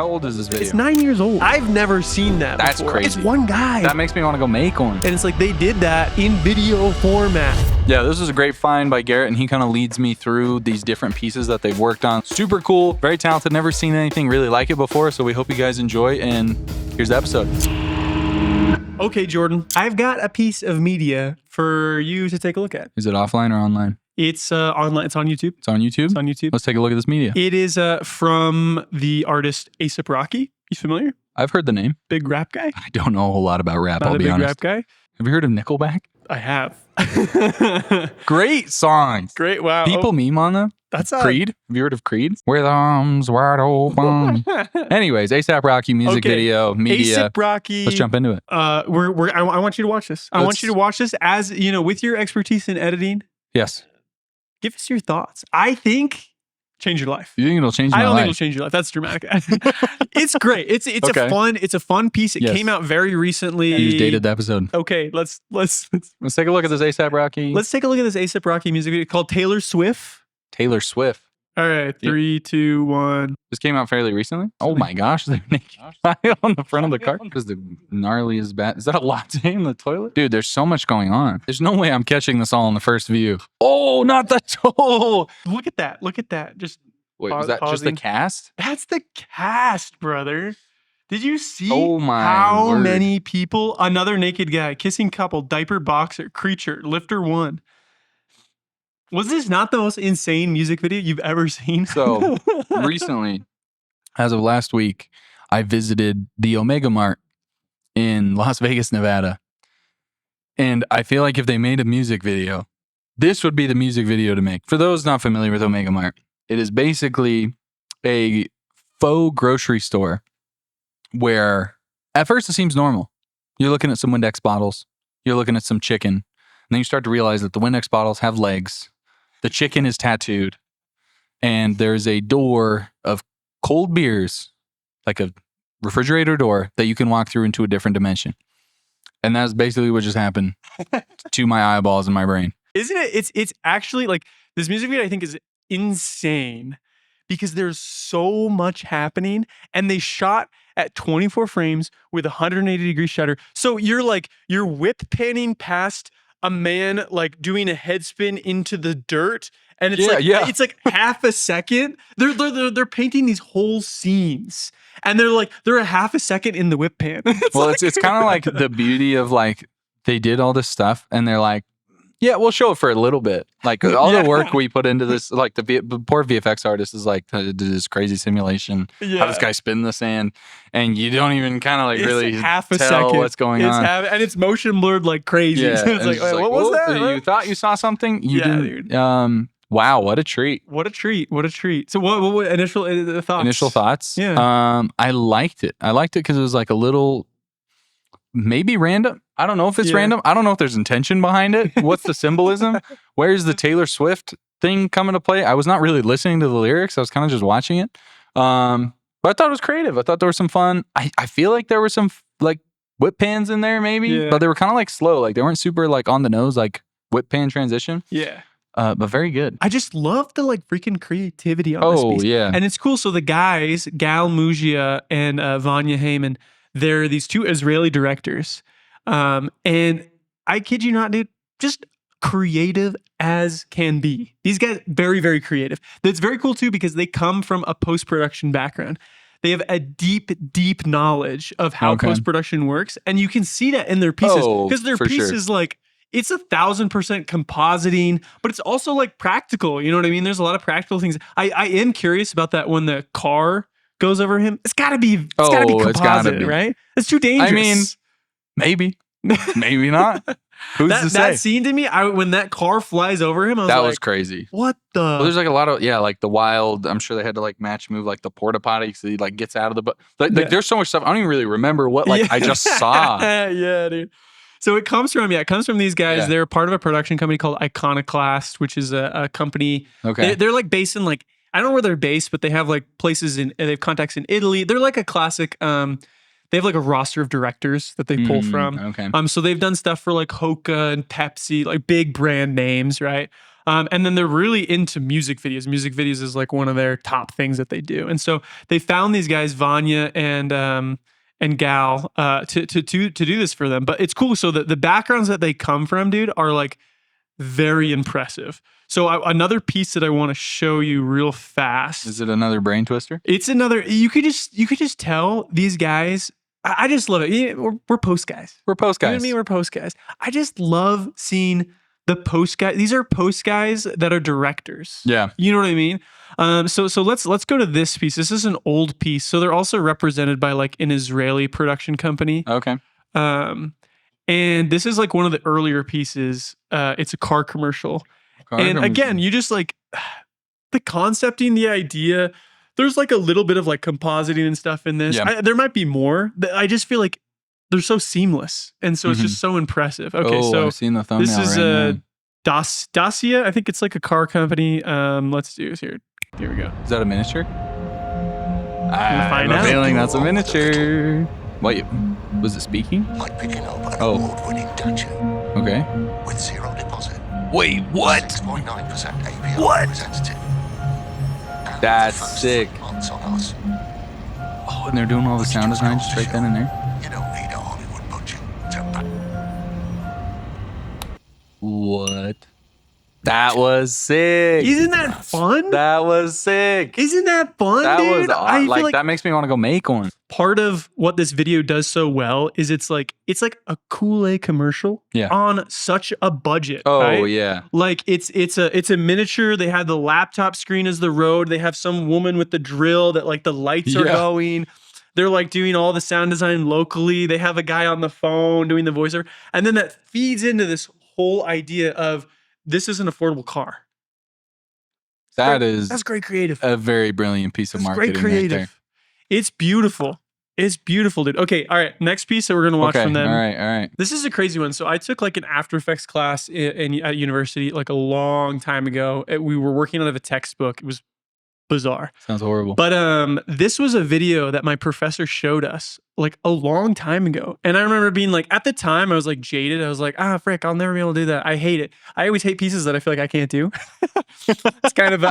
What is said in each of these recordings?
How old is this video? It's 9 years old. I've never seen that That's before. crazy. It's one guy. That makes me want to go make one. And it's like they did that in video format. Yeah, this was a great find by Garrett, and he kind of leads me through these different pieces that they've worked on. Super cool, very talented, never seen anything really like it before, so we hope you guys enjoy, and here's the episode. Okay, Jordan, I've got a piece of media for you to take a look at. Is it offline or online? It's online. It's on YouTube. It's on YouTube? It's on YouTube. Let's take a look at this media. It is from the artist A$AP Rocky. You familiar? I've heard the name. Big rap guy? I don't know a whole lot about rap, Not I'll a be big honest. rap guy? Have you heard of Nickelback? I have. Great songs. Great. Wow. People meme on them. That's Creed. Have you heard of Creed? With arms wide open. Anyways, A$AP Rocky music video, media. A$AP Rocky. Let's jump into it. I want you to watch this. I want you to watch this as, you know, with your expertise in editing. Yes. Give us your thoughts. I think change your life. You think it'll change my life? I don't think it'll change your life. That's dramatic. It's great. It's Okay. a fun piece. It Yes. came out very recently. You just dated the episode. Okay, let's Let's take a look at this A$AP Rocky. let's take a look at this A$AP Rocky music video called Taior Swif. Taylor Swif. All right, 3, 2, 1. This came out fairly recently. Oh my gosh, they're naked on the front of the car. Because the gnarliest bat. Is that a latte in the toilet? Dude, there's so much going on. There's no way I'm catching this all in the first view. Oh, not the toe. Look at that. Look at that. Just Wait, was that just the pausing. cast? That's the cast, brother. Did you see Oh my how word. many people? Another naked guy, kissing couple, diaper boxer, creature, lifter one. Was this not the most insane music video you've ever seen? So recently, as of last week, I visited the Omega Mart in Las Vegas, Nevada. And I feel like if they made a music video, this would be the music video to make. For those not familiar with Omega Mart, it is basically a faux grocery store where at first it seems normal. You're looking at some Windex bottles. You're looking at some chicken. And then you start to realize that the Windex bottles have legs. The chicken is tattooed. And there's a door of cold beers, like a refrigerator door that you can walk through into a different dimension. And that's basically what just happened to my eyeballs and my brain. Isn't it? It's actually like this music video I think is insane because there's so much happening and they shot at 24 frames with 180-degree shutter. So you're whip panning past a man like doing a head spin into the dirt, and it's it's like half a second. They're painting these whole scenes, and they're a half a second in the whip pan. It's kind of like the beauty of like they did all this stuff, and they're like, yeah, we'll show it for a little bit. Like all the work we put into this, like the poor VFX artist is like did this crazy simulation. How this guy spin the sand, and you don't even kind of like really half a tell second. what's going on. And it's motion blurred like crazy. Yeah, So it's and like, it's wait, like, what was whoa, that? You thought you saw something? You Yeah, didn't. dude. Wow, what a treat. What a treat. What a treat. So what initial thoughts? Initial thoughts? Yeah. I liked it. I liked it because it was like a little, maybe random. I don't know if it's random. I don't know if there's intention behind it. What's the symbolism? Where's the Taylor Swift thing coming to play? I was not really listening to the lyrics. I was kind of just watching it. But I thought it was creative. I thought there was some fun. I feel like there were some like whip pans in there maybe, but they were kind of like slow. Like they weren't super like on the nose, like whip pan transition. Yeah. But very good. I just love the like freaking creativity on this piece. Yeah. And it's cool. So the guys, Muggia and Vania Heyman, they're these two Israeli directors. And I kid you not, dude, just creative as can be. These guys, very, very creative. That's very cool too, because they come from a post-production background. They have a deep, deep knowledge of how post-production works. And you can see that in their pieces. Because their piece is like, it's 1,000% compositing, but it's also like practical. You know what I mean? There's a lot of practical things. I am curious about that when the car goes over him. It's gotta be composite, right? It's too dangerous. I mean, maybe, maybe not. Who's to say? That scene to me, when that car flies over him, I was that like, was crazy. What the? Well, there's like a lot of like the wild. I'm sure they had to like match move like the porta potty so he like gets out of the. Like there's so much stuff. I don't even really remember what I just saw. Yeah, dude. So it comes from these guys. Yeah. They're part of a production company called Iconoclast, which is a company. Okay. They're like based in like, I don't know where they're based, but they have like places they have contacts in Italy. They're like a classic, they have like a roster of directors that they pull from. Okay. So they've done stuff for like Hoka and Pepsi, like big brand names, right? And then they're really into music videos. Music videos is like one of their top things that they do. And so they found these guys, Vania and Gal, to do this for them. But it's cool. So the backgrounds that they come from, dude, are like very impressive. So another piece that I want to show you real fast. Is it another brain twister? It's another. You could just tell these guys. I just love it. Yeah, we're post guys. We're post guys. You know what I mean? We're post guys. I just love seeing the post guys. These are post guys that are directors. Yeah. You know what I mean? So let's go to this piece. This is an old piece. So they're also represented by like an Israeli production company. Okay. And this is like one of the earlier pieces. It's a car commercial. Again, you just like the concepting, the idea. There's like a little bit of like compositing and stuff in this. Yeah. There might be more. I just feel like they're so seamless, and so it's just so impressive. Okay, so I've seen the thumbnail. This is right Dacia. I think it's like a car company. Let's do this here. Here we go. Is that a miniature? I find have out. a feeling that's a miniature. Wait, was it speaking? Like picking up an Oh. award-winning Dacia Okay. with zero deposit. Wait, what? 6.9% APR What? representative. And That's the first sick. 3 months on us. Oh, and they're doing all the sound design just right then and there. You don't need a Hollywood budget to back. What? That was sick. Isn't that fun? That was sick. Isn't that fun, That dude? was I feel like that makes me want to go make one. part of what this video does so well is it's like a Kool-Aid commercial on such a budget. Oh right? yeah. Like it's a miniature. They had the laptop screen as the road. They have some woman with the drill that like the lights are going. They're like doing all the sound design locally. They have a guy on the phone doing the voiceover. And then that feeds into this whole idea of this is an affordable car. That's great creative. A very brilliant piece of marketing. Great creative. Right there. It's beautiful. It's beautiful, dude. Okay, all right. Next piece that we're gonna watch from them. All right. This is a crazy one. So I took like an After Effects class at university like a long time ago. We were working out of a textbook. It was bizarre. Sounds horrible. But this was a video that my professor showed us like a long time ago. And I remember being like, at the time I was like jaded. I was like, frick, I'll never be able to do that. I hate it. I always hate pieces that I feel like I can't do. It's kind of,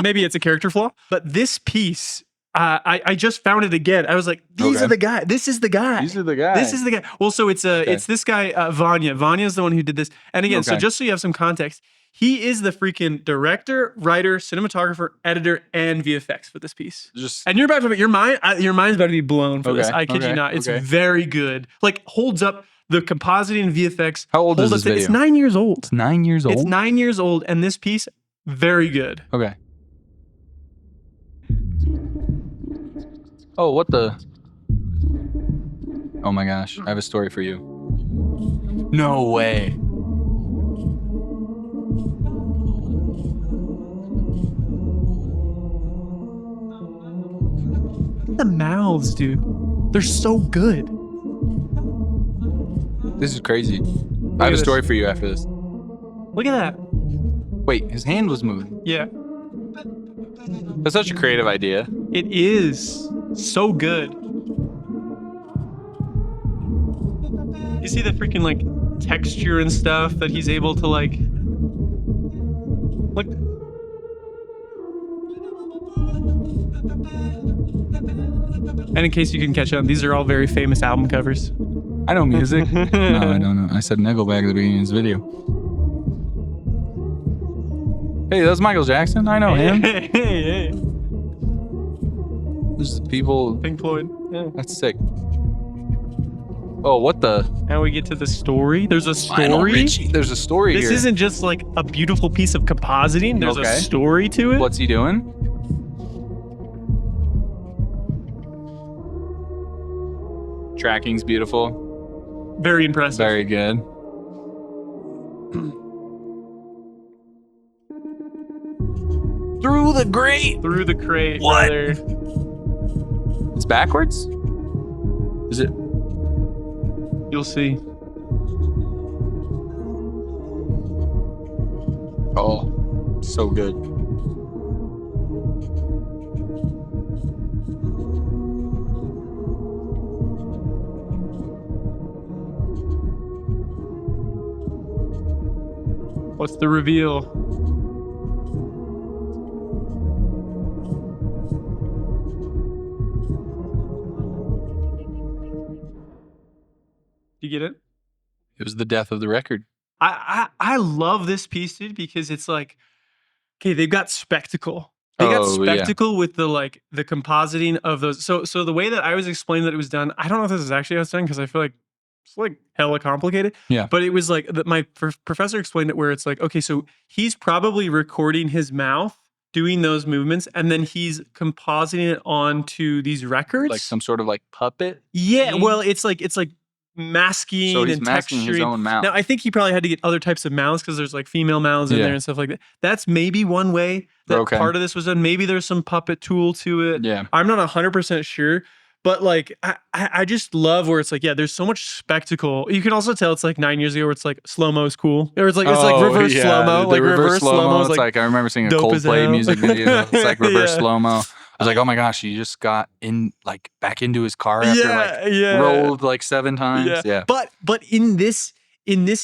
maybe it's a character flaw. But this piece, I just found it again. I was like, these are the guy. This is the guy. These are the guys. This is the guy. Well, so it's this guy, Vania. Vania is the one who did this. And again, so just so you have some context, he is the freaking director, writer, cinematographer, editor, and VFX for this piece. And you're about to, your mind's about to be blown for this. I kid you not. It's very good. Like holds up the compositing and VFX. How old is this video? It's 9 years old. It's 9 years old? It's 9 years old, and this piece, very good. Okay. Oh, what the? Oh my gosh, I have a story for you. No way. The mouths, dude. They're so good. This is crazy. I have a story for you after this. Look at that. Wait, his hand was moving. Yeah. That's such a creative idea. It is so good. You see the freaking like texture and stuff that he's able to like look. And in case you can catch on, these are all very famous album covers. I know music. No, I don't know. I said Nickelback at the beginning of this video. Hey, that's Michael Jackson. I know him. Hey. There's people. Pink Floyd. Yeah. That's sick. Oh, what the? Now we get to the story. There's a Lionel story. Richie. There's a story This here. isn't just like a beautiful piece of compositing. There's a story to it. What's he doing? Tracking's beautiful. Very impressive. Very good. Through the grate. Through the crate. What? Brother. It's backwards? Is it? You'll see. Oh, so good. What's the reveal? You get it? It was the death of the record. I love this piece, dude, because it's like, okay, they've got spectacle. They got Oh, yeah. spectacle with the compositing of those. So the way that I was explaining that it was done, I don't know if this is actually how it's done because I feel like it's like hella complicated. Yeah. But it was like my professor explained it where it's like, okay, so he's probably recording his mouth doing those movements, and then he's compositing it onto these records, Like some sort of like puppet. Yeah, thing? well, it's like masking So he's and masking texturing. his own mouth. Now, I think he probably had to get other types of mouths because there's like female mouths in Yeah. there and stuff like that. That's maybe one way that Okay. part of this was done. Maybe there's some puppet tool to it. Yeah. I'm not 100% sure. But like, I just love where it's like, yeah, there's so much spectacle. You can also tell it's like 9 years ago where it's like slow-mo is cool. Or it's like reverse slow-mo. The Like reverse slow-mo is It's like like I remember seeing a dope as Coldplay hell. music video. It's like reverse Yeah. slow-mo. I was like, oh my gosh, he just got in like back into his car after rolled like 7 times. Yeah. But in this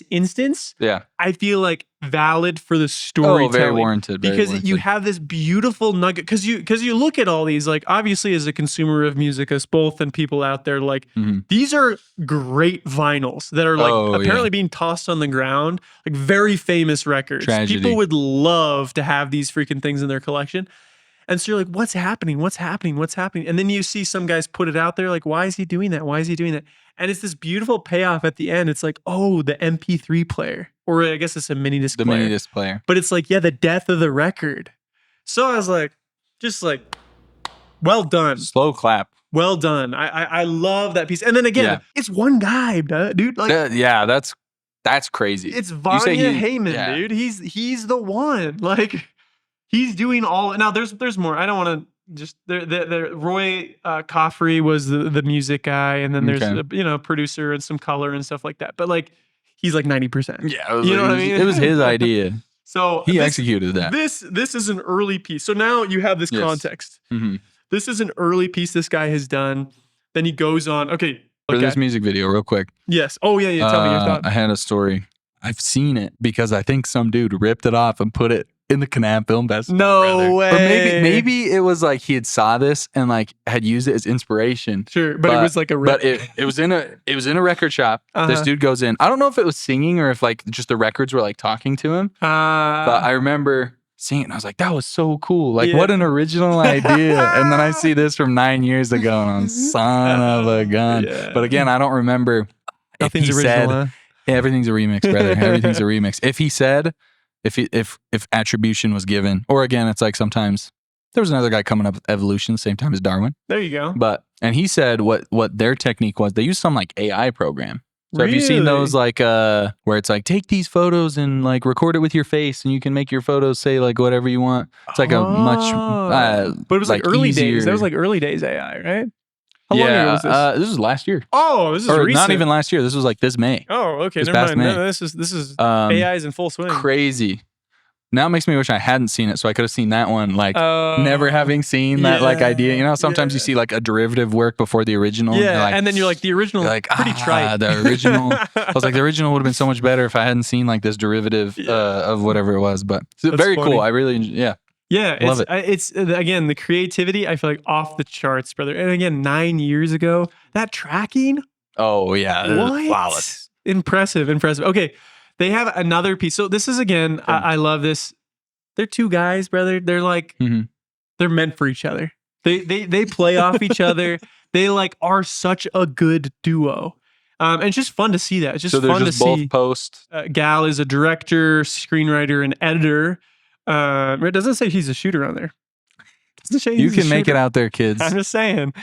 instance, Yeah. I feel like valid for the storytelling. Oh, very warranted. Very Because warranted. you have this beautiful nugget. Because you look at all these, like obviously as a consumer of music, us both and people out there, like these are great vinyls that are like apparently being tossed on the ground, like very famous records. Tragedy. People would love to have these freaking things in their collection. And so you're like, what's happening? What's happening? What's happening? And then you see some guys put it out there, like, why is he doing that? Why is he doing that? And it's this beautiful payoff at the end. It's like, oh, the MP3 player. Or I guess it's a mini disc player. The mini disc player. But it's like, yeah, the death of the record. So I was like, just like, well done. Slow clap. Well done. I love that piece. And then again, it's one guy, dude. Like, Yeah, that's crazy. it's You say Vania Heyman, yeah. dude. He's the one. Like, he's doing all. Now there's more. I don't want to just the Roy Coffrey was the music guy, and then there's Okay. producer and some color and stuff like that. But like, he's like 90%. Yeah, it was, You know what I mean? It was his idea. So He executed that. This is an early piece. So now you have this Yes. context. Mhm. This is an early piece this guy has done. Then he goes on. Okay. For this music video, real quick. Yes. Oh yeah. Tell me your thought. I had a story. I've seen it because I think some dude ripped it off and put it in the Canab Film Festival. No brother. way. Or maybe it was like he had saw this and like had used it as inspiration. Sure, but it was like a But it was in a record shop. This dude goes in. I don't know if it was singing or if like just the records were like talking to him. But I remember seeing it and I was like, that was so cool. Like what an original idea. And then I see this from 9 years ago and I'm son of a gun. Yeah. But again, I don't remember Nothing's if he original. said everything's a remix, brother. Everything's a remix. If he said if attribution was given, or again, it's like sometimes there was another guy coming up with evolution the same time as Darwin. There you go. And he said what their technique was. They used some like AI program. So have you seen those like where it's like take these photos and like record it with your face and you can make your photos say like whatever you want. It's like a much but it was like early days. easier- That was like early days AI, right? How long ago was this? This was last year. Oh, this is Or recent. not even last year. This was like this May. Oh, okay. this Never past mind. No, May. this is AI is in full swing. Crazy. Now it makes me wish I hadn't seen it so I could have seen that one like never having seen that like idea. You know, sometimes you see like a derivative work before the original. Yeah, and, like, and then you're like the original, you're like pretty trite. The original. I was like the original would have been so much better if I hadn't seen like this derivative of whatever it was. But it's very funny. cool. I really enjoy, Yeah, Love it. It's again the creativity. I feel like off the charts, brother. And again, 9 years ago, that tracking. Oh yeah, What? flawless. Impressive. Okay, they have another piece. So this is again, I love this. They're two guys, brother. They're like they're meant for each other. They play off each other. They like are such a good duo. And it's just fun to see that. It's just So they're fun just to both see. post. Gal is a director, screenwriter, and editor. It doesn't say he's a shooter on there. Doesn't say You he's a can make it shooter. out there, kids. I'm just saying.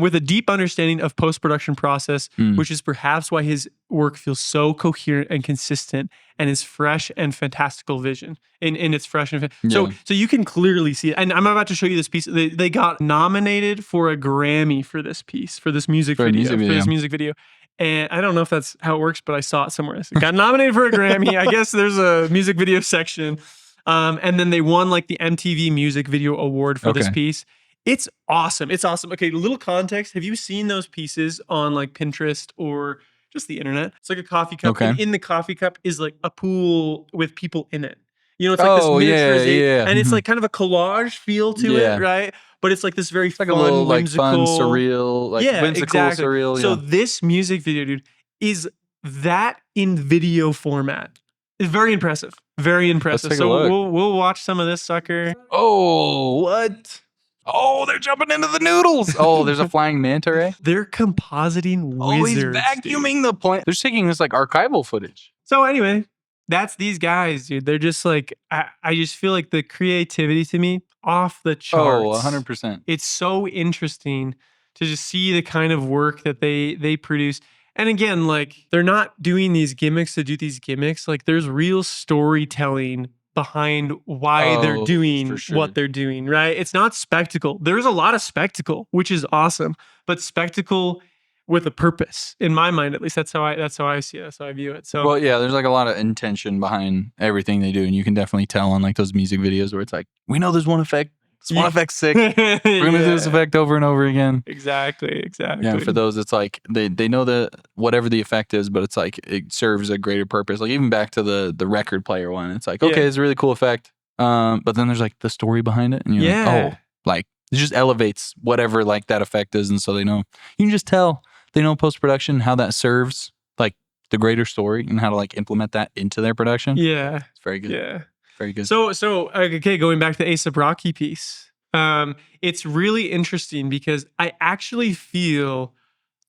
With a deep understanding of post-production process, which is perhaps why his work feels so coherent and consistent and his fresh and fantastical vision in its fresh and so you can clearly see it. And I'm about to show you this piece. They got nominated for a Grammy for this piece, for this music video. And I don't know if that's how it works, but I saw it somewhere. It got nominated for a Grammy. I guess there's a music video section. And then they won like the MTV Music Video Award for this piece. It's awesome. It's awesome. Okay, little context. Have you seen those pieces on like Pinterest or just the internet? It's like a coffee cup. Okay. And in the coffee cup is like a pool with people in it. You know, it's like this miniaturization. And it's like kind of a collage feel to it, right? But it's like this very It's like fun, a little like whimsical, fun, surreal, like whimsical, surreal. So this music video, dude, is that in video format. It's very impressive. Very impressive. take a So look. we'll watch some of this sucker. Oh, what? Oh, they're jumping into the noodles. Oh, there's a flying manta ray. They're compositing Oh, he's wizards. dude. vacuuming the plant. They're just taking this like archival footage. So anyway, that's these guys, dude. They're just like I just feel like the creativity to me off the charts. Oh, 100%. It's so interesting to just see the kind of work that they produce. And again, like they're not doing these gimmicks to do these gimmicks. Like there's real storytelling behind why they're Oh, doing for sure. what they're doing, right? It's not spectacle. There's a lot of spectacle, which is awesome, but spectacle with a purpose, in my mind at least. That's how I see it. That's how I view it. So Well, yeah, there's like a lot of intention behind everything they do, and you can definitely tell on like those music videos where it's like, we know there's one effect. This one effect's sick. We're gonna do this effect over and over again. Exactly. Yeah, and for those, it's like they know that whatever the effect is, but it's like it serves a greater purpose. Like even back to the record player one, it's like, okay, it's a really cool effect. But then there's like the story behind it, and you're like, oh, like it just elevates whatever like that effect is, and so they know. You can just tell they know post production how that serves like the greater story and how to like implement that into their production. Yeah. It's very good. Yeah. Very good. So okay, going back to the A$AP Rocky piece, it's really interesting because I actually feel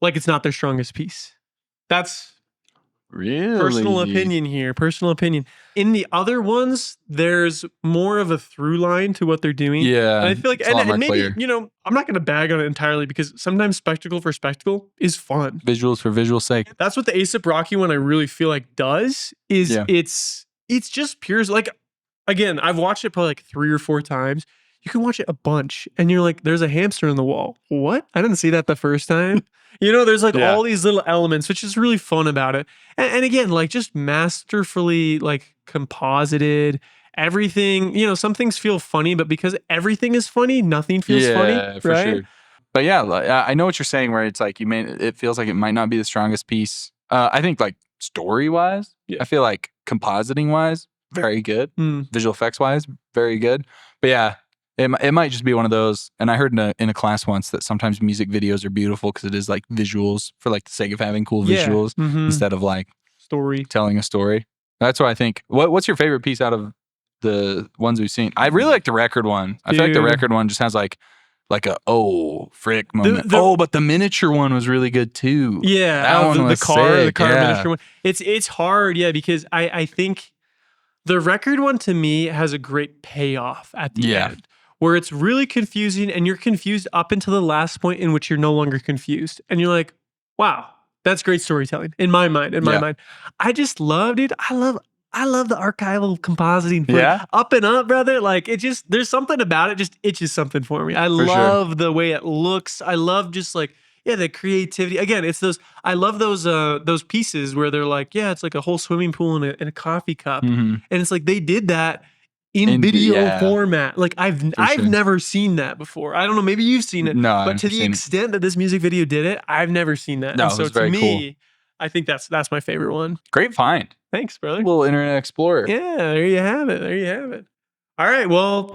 like it's not their strongest piece. That's really personal opinion here. Personal opinion. In the other ones, there's more of a through line to what they're doing. Yeah, And I feel like, it's a lot and more maybe clear. I'm not going to bag on it entirely because sometimes spectacle for spectacle is fun. Visuals for visual sake. That's what the A$AP Rocky one I really feel like does. Is Yeah. it's just pure like. Again, I've watched it probably like 3 or 4 times. You can watch it a bunch and you're like, there's a hamster in the wall. What? I didn't see that the first time. There's like all these little elements, which is really fun about it. And again, like just masterfully like composited everything. Some things feel funny, but because everything is funny, nothing feels funny. For right? sure. But yeah, I know what you're saying. Where it's like it feels like it might not be the strongest piece. I think like story wise, I feel like compositing wise, very good. Visual effects wise, very good. But yeah, it might just be one of those. And I heard in a class once that sometimes music videos are beautiful because it is like visuals for like the sake of having cool visuals instead of like story telling a story. That's what I think. What's your favorite piece out of the ones we've seen? I really like the record one. I feel like the record one just has like a oh frick moment. But the miniature one was really good too. Yeah, that one was the car sick. miniature one. It's hard, because I think the record one to me has a great payoff at the end, where it's really confusing and you're confused up until the last point in which you're no longer confused, and you're like, wow, that's great storytelling in my mind. I just loved it. I love the archival compositing for Up and Up, brother. Like there's something about it just itches something for me. I love the way it looks. I love just like, the creativity. Again, it's I love those pieces where they're like, it's like a whole swimming pool and a coffee cup. And it's like they did that in video format. Like I've never seen that before. I don't know, maybe you've seen it. No, but to the extent that this music video did it, I've never seen that. No, and so it was to very me, cool. I think that's my favorite one. Great find. Thanks, brother. Little Internet Explorer. Yeah, there you have it. All right, well,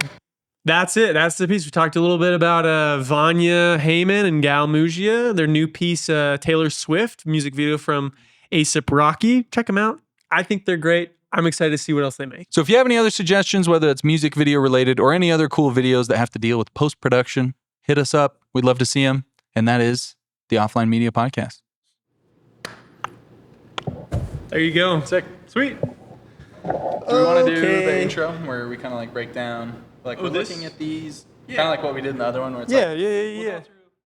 that's it. That's the piece. We talked a little bit about Vania, Heyman, and Gal Muggia. Their new piece, Taior Swif, music video from A$AP Rocky. Check them out. I think they're great. I'm excited to see what else they make. So if you have any other suggestions, whether it's music video related or any other cool videos that have to deal with post-production, hit us up. We'd love to see them. And that is the Offline Media Podcast. There you go. Sick. Sweet. Do we want to do the intro where we kind of like break down, like we're this? looking at these, kind of like what we did in the other one where it's Yeah.